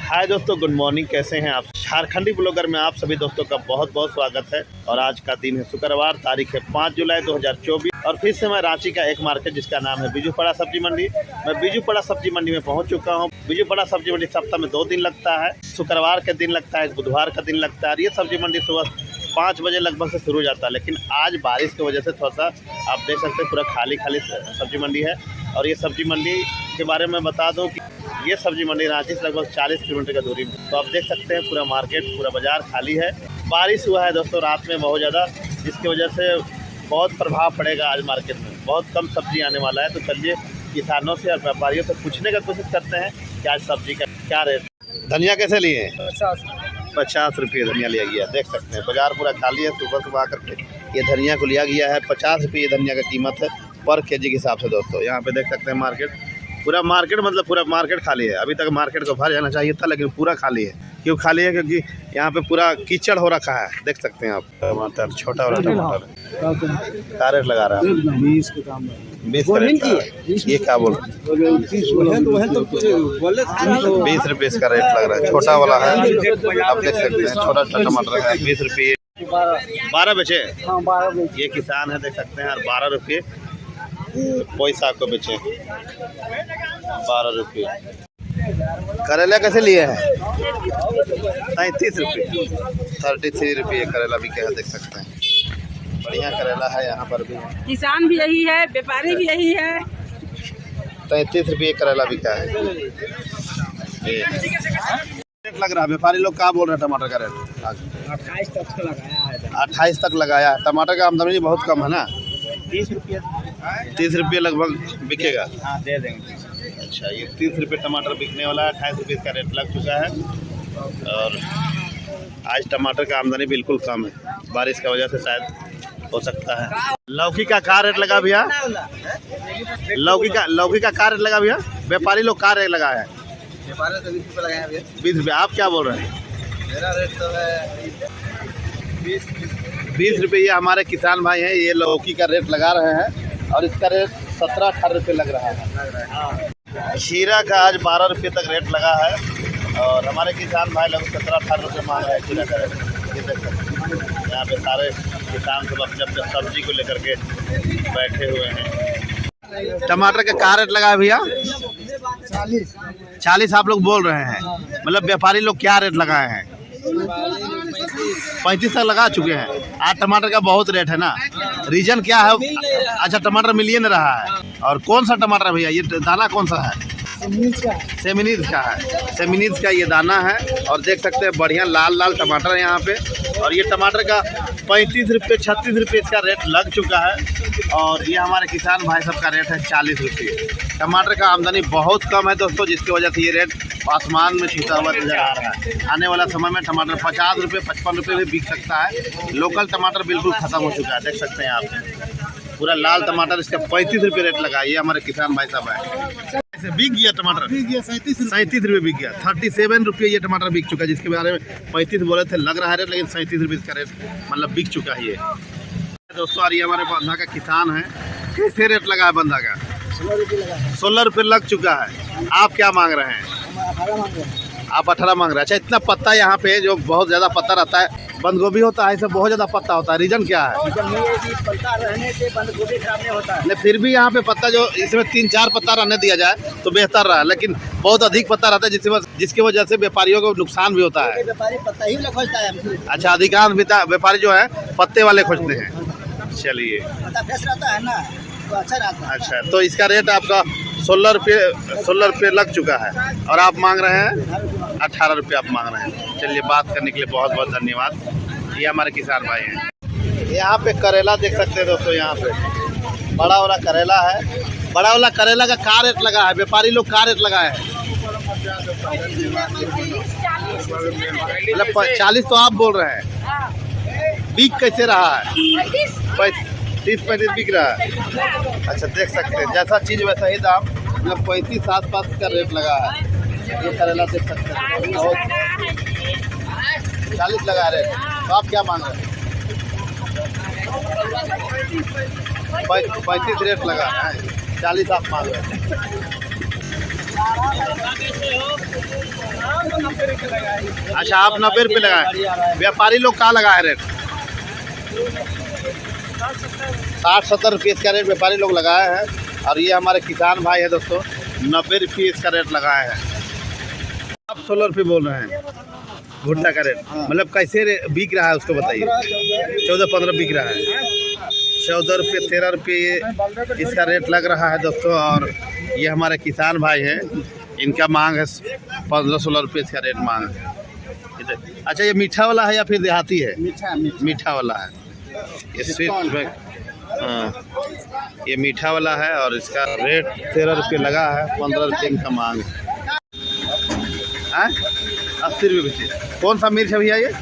हाय दोस्तों, good morning. कैसे हैं आप? झारखंडी ब्लॉगर में आप सभी दोस्तों का बहुत बहुत स्वागत है। और आज का दिन है शुक्रवार, तारीख है 5 जुलाई 2024। और फिर से मैं रांची का एक मार्केट जिसका नाम है बिजूपड़ा सब्जी मंडी। मैं बिजूपड़ा सब्जी मंडी में पहुंच चुका हूं। बिजूपड़ा सब्जी मंडी सप्ताह में 2 दिन लगता है। शुक्रवार के दिन लगता है, बुधवार का दिन लगता है। ये सब्जी मंडी सुबह 5 बजे लगभग से शुरू हो जाता है, लेकिन आज बारिश की वजह से थोड़ा सा आप देख सकते हैं पूरा खाली सब्जी मंडी है। और ये सब्जी मंडी के बारे में बता दूं कि ये सब्जी मंडी रांची से लगभग 40 किलोमीटर की दूरी में। तो आप देख सकते हैं पूरा मार्केट, पूरा बाजार खाली है। बारिश हुआ है दोस्तों रात में बहुत ज़्यादा, जिसकी वजह से बहुत प्रभाव पड़ेगा आज मार्केट में। बहुत कम सब्जी आने वाला है। तो चलिए किसानों से और व्यापारियों से पूछने का कोशिश करते हैं कि आज सब्जी का क्या रेट। धनिया कैसे लिए? 50 रुपये धनिया लिया गया। देख सकते हैं बाजार पूरा खाली है। सुबह आकर के ये धनिया को लिया गया है। 50 रुपये धनिया का कीमत है पर केजी के हिसाब से दोस्तों। यहाँ पे देख सकते हैं पूरा मार्केट मतलब पूरा मार्केट खाली है। अभी तक मार्केट को भर जाना चाहिए था, लेकिन पूरा खाली है। क्यों खाली है? क्योंकि यहाँ पे पूरा कीचड़ हो रखा है। देख सकते हैं आप। टमाटर छोटा वाला टमाटर क्या रेट लगा रहा है? 20 का काम है। 20 का रेट। ये क्या बोल रहे हैं? 20 रुपये इसका रेट लग रहा है। छोटा वाला है, आप देख सकते हैं। छोटा टमाटर है 20 रुपये। 12 बेचे। ये किसान है, देख सकते हैं। 12 रुपये पैसा को बेचे। 12 रुपये। करेला कैसे लिए हैं? 37 रुपये। 33 रुपये करेला भी क्या देख सकते हैं। बढ़िया करेला है यहाँ पर भी। किसान भी यही है, व्यापारी भी यही है। 33 रुपये करेला भी क्या है। रेट लग रहा है। व्यापारी लोग क्या बोल रहे हैं टमाटर का रेट? 28 तक लगाया है। 28 तक लगाया है। टमाटर का आमदनी बहुत कम है ना। 30 रुपये। 30 रुपये लगभग बिकेगा। हाँ, दे देंगे। अच्छा, ये 30 रुपये टमाटर बिकने वाला है। 28 रुपये इसका रेट लग चुका है। और आज टमाटर का आमदनी बिल्कुल कम है, बारिश की वजह से शायद हो सकता है। लौकी का क्या रेट लगा भैया? लौकी का क्या रेट लगा भैया? व्यापारी लोग क्या रेट लगाया है? व्यापारी तो 20 रुपये लगाए हैं भैया। 20 रुपये। आप क्या बोल रहे हैं? मेरा रेट तो है 20 रुपये। ये हमारे किसान भाई हैं, ये लौकी का रेट लगा रहे हैं। और इसका रेट 17-18 रुपये लग रहा है। खीरा का आज 12 रुपये तक रेट लगा है। और हमारे किसान भाई लोग 17-18 रुपये मांग रहे हैं खीरा का रेट। ये देख सकते हैं यहाँ पे सारे किसान सब अपने अपने सब्जी को लेकर के बैठे हुए हैं। टमाटर का क्या रेट लगा है भैया? 40 आप लोग बोल रहे हैं। मतलब व्यापारी लोग क्या रेट लगाए हैं? 35 तक लगा चुके हैं। आज टमाटर का बहुत रेट है ना। रीजन क्या है? अच्छा, टमाटर मिल ही नहीं रहा है। और कौन सा टमाटर भैया? ये दाना कौन सा है? सेमिनीज का है। सेमिनीज का ये दाना है। और देख सकते हैं बढ़िया लाल लाल टमाटर है यहाँ पे। और ये टमाटर का 35 रुपये 36 रुपये इसका रेट लग चुका है। और ये हमारे किसान भाई सब का रेट है 40 रुपये। टमाटर का आमदनी बहुत कम है दोस्तों, जिसकी वजह से ये रेट आसमान में छूता हुआ नजर आ रहा है। आने वाला समय में टमाटर 50 रुपये 55 रुपये भी बिक सकता है। लोकल टमाटर बिल्कुल खत्म हो चुका है। देख सकते हैं आप पूरा लाल टमाटर, इसका 35 रुपये रेट लगा। ये हमारे किसान भाई सब है। बिक गया टमाटर, 37 रुपये बिक गया। 37 रुपये ये टमाटर बिक चुका है, जिसके बारे में 35 बोले थे लग रहा है रेट, लेकिन 37 रुपये इसका रेट मतलब बिक चुका है ये दोस्तों। और ये हमारे बंधा का किसान है। कैसे रेट लगा है बंधा का? 16 रुपये लग चुका है। आप क्या मांग रहे हैं? आप 18 मांग रहे हैं। अच्छा, इतना पत्ता यहाँ पे जो बहुत ज़्यादा पत्ता रहता है, बंद गोभी होता है, सब बहुत ज़्यादा पत्ता होता है। रीजन क्या है? पत्ता रहने से बंद गोभी खराब नहीं होता है। नहीं, फिर भी यहाँ पे पत्ता जो इसमें 3-4 पत्ता रहने दिया जाए तो बेहतर रहा। लेकिन बहुत अधिक पत्ता रहता है, जिसकी वजह से व्यापारियों को नुकसान भी होता है। व्यापारी पत्ता ही खोजता है। अच्छा, अधिकांश व्यापारी जो है पत्ते वाले खोजते हैं। चलिए, पत्ता फ्रेश रहता है ना, तो अच्छा रहता है। अच्छा, तो इसका रेट आपका 16 रुपये लग चुका है। और आप मांग रहे हैं 18 रुपये आप मांग रहे हैं। चलिए, बात करने के लिए बहुत बहुत धन्यवाद। ये हमारे किसान भाई हैं। यहाँ पे करेला देख सकते हैं दोस्तों। यहाँ पे बड़ा वाला करेला है। बड़ा वाला करेला का क्या रेट लगा है? व्यापारी लोग क्या रेट लगाए हैं? मतलब 40 तो आप बोल रहे हैं। बिक कैसे रहा है? 30-35 बिक रहा है। अच्छा, देख सकते हैं जैसा चीज़ वैसा ही दाम। मतलब 35 आस-पास का रेट लगा है। ये करेला देख सकते हैं बहुत 40 लगा रेट। तो आप क्या मांग रहे हैं? 35 रेट लगा है। 40 आप मांग रहे हैं। अच्छा, आप 90 रुपये लगाए, व्यापारी लोग कहाँ लगाए रेट? 60-70 रुपये इसका रेट व्यापारी लोग लगाए हैं। और ये हमारे किसान भाई है दोस्तों, 90 रुपये इसका रेट लगाए हैं। आप 16 रुपये बोल रहे हैं भुट्टा का रेट, मतलब कैसे बिक रहा है उसको बताइए। 14-15 बिक रहा है, 14 रुपये 13 रुपये इसका रेट लग रहा है दोस्तों। और ये हमारे किसान भाई हैं, इनका मांग है 15-16 रुपये इसका रेट मांग है। अच्छा, ये मीठा वाला है या फिर देहाती है? मीठा वाला है, ये स्वीट में। हाँ, ये मीठा वाला है और इसका रेट 13 रुपये लगा है, 15 रुपये इनका मांग है। 80 रुपये बेचे। कौन सा मिर्च है भैया ये?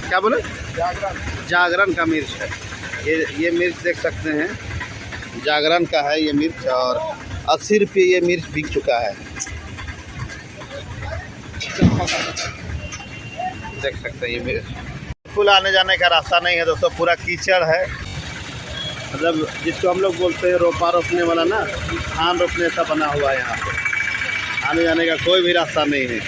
क्या बोले? जागरण का मिर्च है। ये मिर्च देख सकते हैं, जागरण का है ये मिर्च। और 80 रुपये ये मिर्च बिक चुका है, देख सकते हैं ये मिर्च। बिल्कुल आने जाने का रास्ता नहीं है दोस्तों, पूरा कीचड़ है। मतलब जिसको हम लोग बोलते हैं रोपा रोपने वाला ना, धान रोपने सा बना हुआ है यहाँ पे। आने जाने का कोई भी रास्ता नहीं है।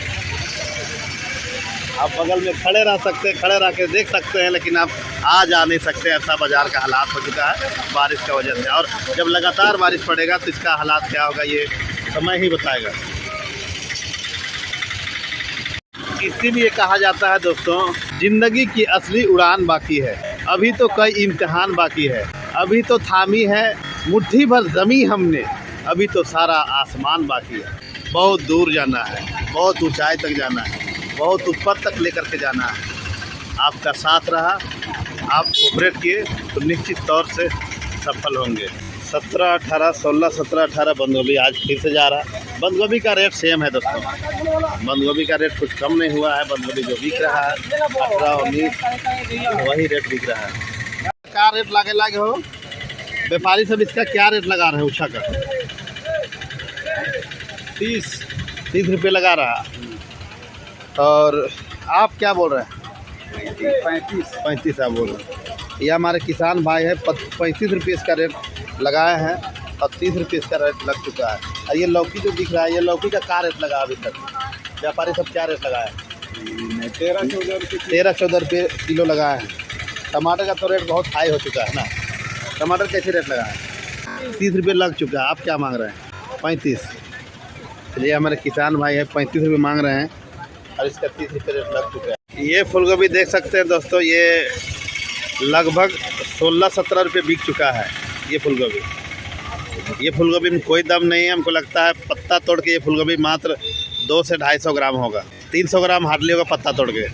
आप बगल में खड़े रह सकते हैं, खड़े रह के देख सकते हैं, लेकिन आप आ जा नहीं सकते। ऐसा बाज़ार का हालात हो चुका है बारिश की वजह से। और जब लगातार बारिश पड़ेगा तो इसका हालात क्या होगा ये समय ही बताएगा। इसीलिए कहा जाता है दोस्तों, ज़िंदगी की असली उड़ान बाकी है, अभी तो कई इम्तिहान बाकी है। अभी तो थामी है मुट्ठी भर ज़मीं हमने, अभी तो सारा आसमान बाकी है। बहुत दूर जाना है, बहुत ऊंचाई तक जाना है, बहुत ऊपर तक लेकर के जाना है। आपका साथ रहा, आप कोऑपरेट किए तो निश्चित तौर से सफल होंगे। 17-18, 16-17-18 बंद गोभी आज फिर से जा रहा है। बंद गोभी का रेट सेम है दोस्तों, बंद गोभी का रेट कुछ कम नहीं हुआ है। बंद गोभी जो बिक रहा है 18-19 वही रेट बिक रहा है। क्या रेट लागे हो व्यापारी सब? इसका क्या रेट लगा रहे हैं? उछा का 30 रुपये लगा रहा। और आप क्या बोल रहे हैं? 35 आप बोल रहे हैं। ये हमारे किसान भाई है, 35 रुपये इसका रेट लगाए हैं और 30 रुपये इसका रेट लग चुका है। और ये लौकी जो दिख रहा है, ये लौकी का क्या रेट लगा अभी तक? व्यापारी सब क्या रेट लगाए? 13-14 रुपये किलो लगाए हैं। टमाटर का तो रेट बहुत हाई हो चुका है ना। टमाटर कैसे रेट लगा है? 30 रुपये लग चुका है। आप क्या मांग रहे हैं? 35। चलिए, हमारे किसान भाई है 35 रुपये मांग रहे हैं और इसका 30 रुपये रेट लग चुका है। ये फूलगोभी देख सकते हैं दोस्तों, ये लगभग 16-17 रुपये बिक चुका है। ये फूलगोभी में कोई दम नहीं है। हमको लगता है पत्ता तोड़ के ये फूलगोभी मात्र 200 से 250 ग्राम होगा, 300 ग्राम हार्डली होगा पत्ता तोड़ के।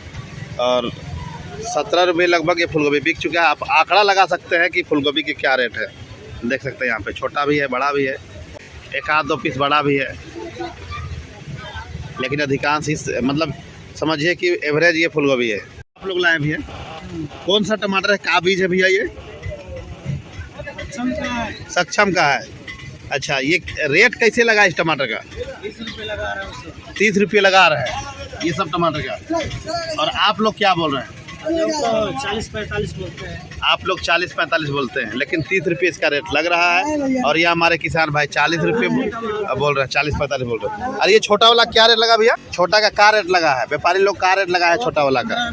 और 17 रुपये लगभग ये फूलगोभी बिक चुका है। आप आंकड़ा लगा सकते हैं कि फूलगोभी की क्या रेट है। देख सकते हैं यहाँ पे छोटा भी है, बड़ा भी है, एक आध दो पीस बड़ा भी है, लेकिन अधिकांश इस मतलब समझिए कि एवरेज ये फूलगोभी है। आप लोग लाए भैया? कौन सा टमाटर है? क्या बीज है भैया ये? सक्षम का है। अच्छा, ये रेट कैसे लगा इस टमाटर का? 30 रुपये लगा रहे हैं ये सब टमाटर का। और आप लोग क्या बोल रहे हैं? 40-45 बोलते हैं। आप लोग 40-45 बोलते हैं, लेकिन 30 रुपये इसका रेट लग रहा है। और ये हमारे किसान भाई 40 रुपये बोल रहे हैं, 40-45 बोल रहे हैं। और ये छोटा वाला क्या रेट लगा भैया? छोटा का क्या रेट लगा है? व्यापारी लोग क्या रेट लगा है छोटा वाला का?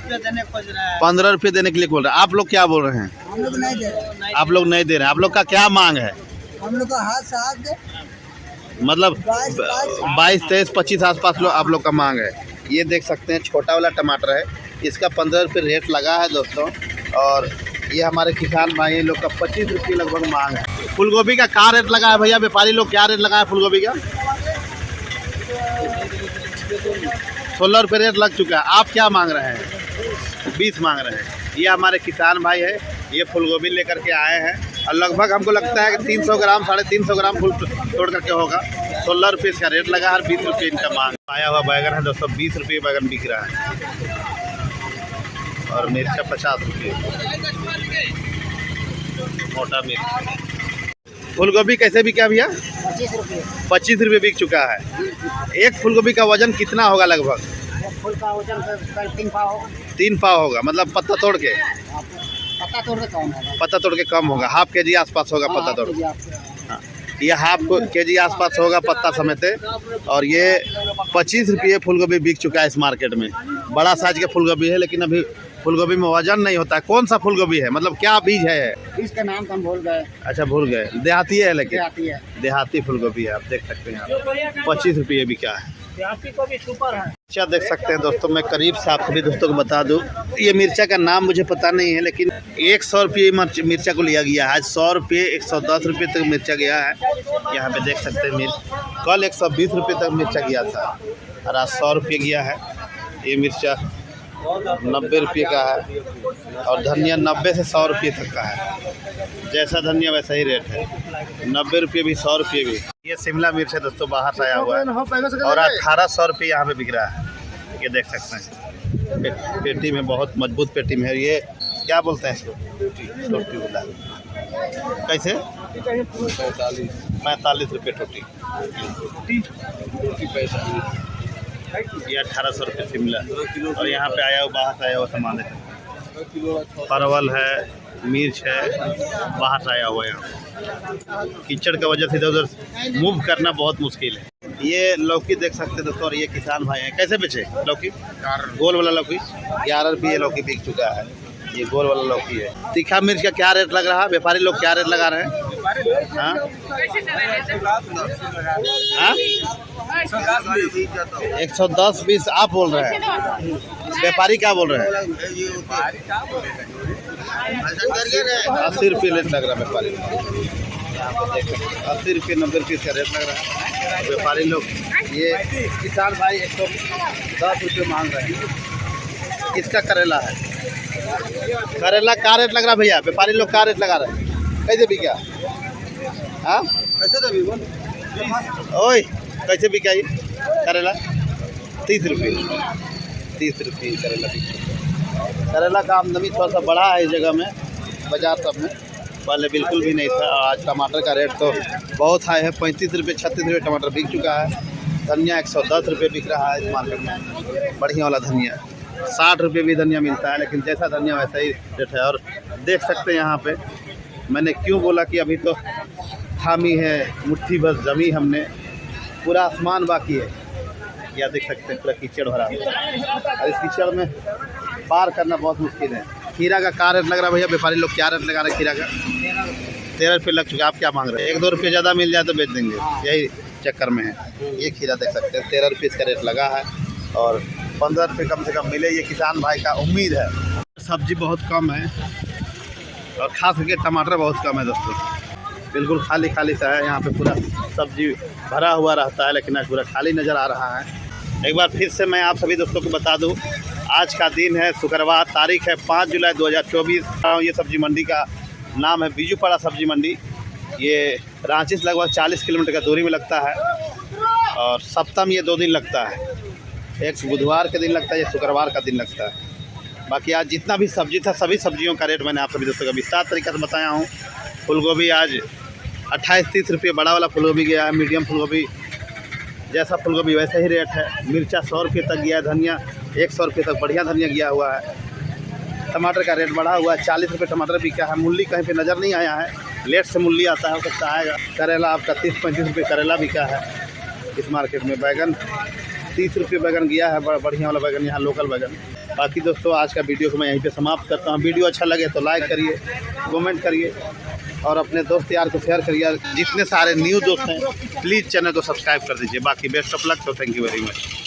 15 रुपये देने के लिए बोल रहे हैं। आप लोग क्या बोल रहे हैं? हम लोग नहीं दे रहे। आप लोग नहीं दे रहे हैं। आप लोग का क्या मांग है? हम लोग का हाथ से हाथ दे, मतलब 22, 23, 25 आसपास लोग आप लोग का मांग है। ये देख सकते हैं छोटा वाला टमाटर है, इसका 15 रुपये रेट लगा है दोस्तों। और ये हमारे किसान भाई लोग का 25 रुपये लगभग मांग है। फूलगोभी का क्या रेट लगा है भैया? व्यापारी लोग क्या रेट लगा है फूलगोभी का? 16 रुपये रेट लग चुका है। आप क्या मांग रहे हैं? 20 मांग रहे हैं। ये हमारे किसान भाई है, ये फूलगोभी लेकर के आए हैं और लगभग हमको लगता है कि 300 ग्राम 350 ग्राम फूल तोड़ करके होगा। 16 रुपये इसका रेट लगा है, 20 रुपये इनका मांग। आया हुआ बैगन है दोस्तों, 20 रुपये बैगन बिक रहा है। और मिर्चा 50 रुपये, मोटा मिर्च। फूलगोभी कैसे बिका भैया? 25 रुपये। 25 रुपये बिक चुका है। एक फूलगोभी का वजन कितना होगा लगभग? फूल का वजन 3 पाव होगा। 3 पाव होगा, मतलब पत्ता तोड़ के? पत्ता तोड़ के कम होगा। पत्ता तोड़ के कम होगा, हाफ के जी आसपास होगा पत्ता तोड़ के। हाँ। ये हाफ केजी आसपास होगा पत्ता समेत। और ये 25 रुपये फूल गोभी बिक चुका है इस मार्केट में। बड़ा साइज का फूल गोभी है, लेकिन अभी फूल गोभी में वजन नहीं होता है। कौन सा फूल गोभी है, मतलब क्या बीज है? इसका नाम तो हम भूल गए। अच्छा, भूल गए। देहाती है, लेकिन आती है। देहाती फूल गोभी है, आप देख सकते हैं। 25 रुपये बिका है। देहाती को भी सुपर है। मिर्चा देख सकते हैं दोस्तों, मैं करीब से आप सभी दोस्तों को बता दूं, ये मिर्चा का नाम मुझे पता नहीं है, लेकिन 100 रुपये मिर्चा को लिया गया है। आज 100 रुपये 110 रुपये तक मिर्चा गया है। यहाँ पे देख सकते हैं मिर्च कल 120 रुपये तक मिर्चा गया था और आज 100 रुपये गया है। ये मिर्चा 90 रुपये का है और धनिया 90 से 100 रुपये तक का है। जैसा धनिया वैसा ही रेट है, 90 रुपये भी 100 रुपये भी। ये शिमला मिर्च है दोस्तों, बाहर से आया हुआ है और 1800 रुपये यहाँ पे बिक रहा है। ये देख सकते हैं पेटी में, बहुत मजबूत पेटी में है। ये क्या बोलते हैं इसको? टोटी बोला। कैसे? 45 रुपये टोटी। ये 1800 रुपये शिमला। और यहाँ पे आया हुआ, बाहर से आया हुआ सामान है। परवल है, मिर्च है, बाहर से आया हुआ। यहाँ कीचड़ की वजह से इधर उधर मूव करना बहुत मुश्किल है। ये लौकी देख सकते हैं दोस्तों, और ये किसान भाई हैं। कैसे बेचे लौकी? गोल वाला लौकी 11 रुपये लौकी बिक चुका है। ये गोल वाला लौकी है। तीखा मिर्च का क्या रेट लग रहा है? व्यापारी लोग क्या रेट लगा रहे हैं? हाँ, 110 20 आप बोल रहे हैं, व्यापारी क्या बोल रहे हैं? 80 रुपये रेट लग रहा है व्यापारी। 80 रुपये 90 रुपये का रेट लग रहा है व्यापारी लोग। ये किसान भाई 110 रुपये मांग रहे हैं। किसका करेला है? करेला का रेट लग रहा है भैया? व्यापारी लोग का रेट लगा रहे हैं? कैसे बिका? हाँ, कैसे तो भी बोल। ओए, कैसे बिका ये करेला? 30 रुपये। 30 रुपये करेला बिका। करेला का आमदनी थोड़ा सा बढ़ा है इस जगह में, बाजार सब में। पहले बिल्कुल भी नहीं था। आज टमाटर का रेट तो बहुत हाई है, 35 रुपये 36 रुपये टमाटर बिक चुका है। धनिया 110 रुपये बिक रहा है इस मार्केट में, बढ़िया वाला धनिया। 60 रुपये भी धनिया मिलता है, लेकिन जैसा धनिया वैसा ही रेट है। और देख सकते हैं यहाँ पे, मैंने क्यों बोला कि अभी तो थामी है, मुट्ठी भर जमी हमने, पूरा आसमान बाकी है। या देख सकते हैं पूरा कीचड़ भरा है और इस कीचड़ में पार करना बहुत मुश्किल है। खीरा का क्या रेट लग रहा है भैया? व्यापारी लोग क्या रेट लगा रहे हैं खीरा का? 13 रुपये लग चुका है। आप क्या मांग रहे हैं? 1-2 रुपये ज़्यादा मिल जाए तो बेच देंगे, यही चक्कर में है। ये खीरा देख सकते हैं 13 रुपये इसका रेट लगा है और 15 रुपये कम से कम मिले, ये किसान भाई का उम्मीद है। सब्जी बहुत कम है और खास करके टमाटर बहुत कम है दोस्तों, बिल्कुल खाली खाली सा है। यहाँ पे पूरा सब्जी भरा हुआ रहता है, लेकिन आज पूरा खाली नज़र आ रहा है। एक बार फिर से मैं आप सभी दोस्तों को बता दूं, आज का दिन है शुक्रवार, तारीख है 5 जुलाई 2024। ये सब्जी मंडी का नाम है बीजूपड़ा सब्जी मंडी। ये रांची से लगभग 40 किलोमीटर का दूरी में लगता है और सप्ताह ये 2 दिन लगता है। एक बुधवार के दिन लगता है, एक शुक्रवार का दिन लगता है। बाकी आज जितना भी सब्जी था, सभी सब्जियों का रेट मैंने आप सभी दोस्तों को विस्तार तरीके से बताया हूँ। फूलगोभी आज 28-30 रुपये बड़ा वाला फूलगोभी गया है। मीडियम फूलगोभी जैसा फूलगोभी वैसा ही रेट है। मिर्चा 100 रुपये तक गया है। धनिया 100 रुपये तक बढ़िया धनिया गया हुआ है। टमाटर का रेट बढ़ा हुआ है, 40 रुपये टमाटर बिका है। मूली कहीं पे नज़र नहीं आया है, लेट से मूली आता है, हो सकता आएगा। करेला आपका 30-35 रुपये करेला बिका है इस मार्केट में। बैगन 30 रुपये बैगन गया है, बढ़िया वाला बैगन, यहाँ लोकल बैगन। बाकी दोस्तों आज का वीडियो को मैं यहीं पे समाप्त करता हूँ। वीडियो अच्छा लगे तो लाइक करिए, कमेंट करिए और अपने दोस्त यार को शेयर करिए। जितने सारे न्यू दोस्त हैं प्लीज़ चैनल को सब्सक्राइब कर दीजिए। बाकी बेस्ट ऑफ लक, तो थैंक यू वेरी मच।